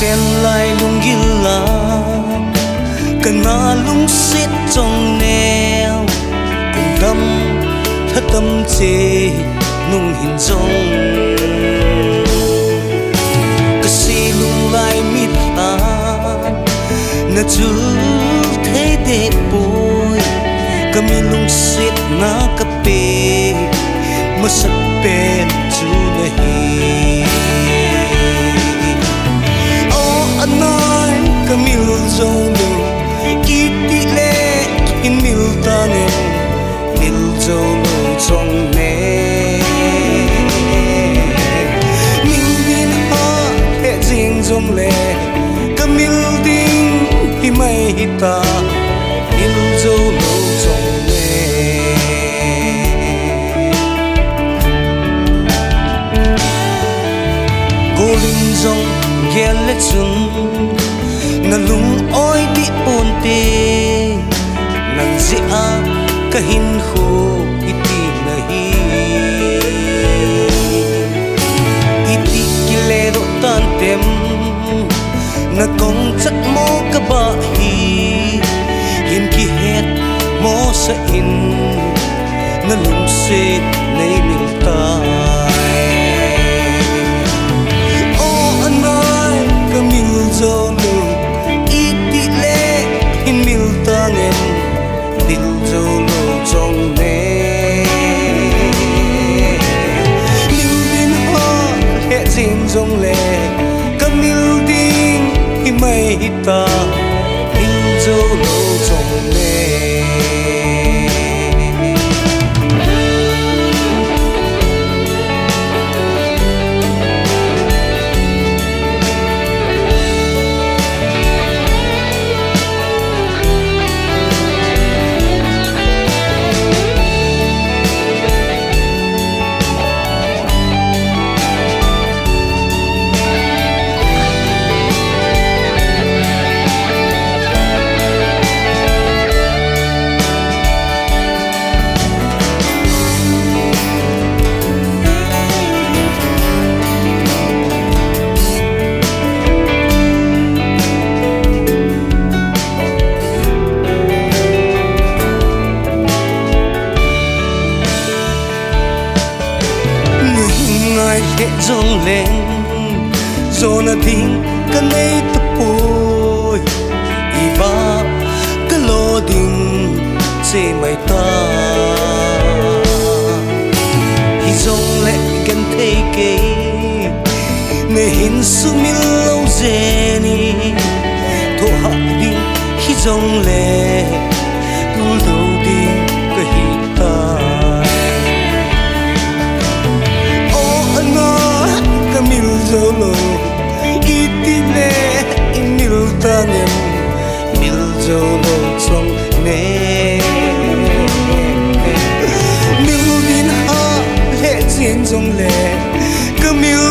sen lai lung gila kana lung sit trong neo cùng tâm thất tâm chê nung hình trong cái si lung lai mít ta na chú thấy đẹp bôi cái mi lung sit na cái bê mà sắc bền chú này anh ơi cái mil dâu nụ ít đi lệ in mil ta nghe mil dâu nụ trong nè mil din ha hệ riêng trong lệ cái mil din thì mày ta mil dâu nụ trong nè cô linh dòng ghe lệ chung na lung oi di ponte nang zia kahin ho iti nahi iti kilero tantem na kong chak mo ka ba hi hin ki het mo sa in na lung se nei milta dâu nụ ít đi lệ in mil ta nghe mil dâu nụ trong nè mil din hoa hệ riêng trong lệ cái mil din thì mày ta mil dâu nụ trong nè hệ dòng lên rồi na tiếng cái này tập bôi y ba cái lô đình chế mày ta y dòng lệ gần thấy kê ne hin su mi lâu dê ni thô hạ đi y dòng lệ tu lâu đi cái hi ta mil dâu nụ ít đi lệ in mil ta nghe mil dâu nụ trong nè mil din ha lệ riêng trong lệ cái mil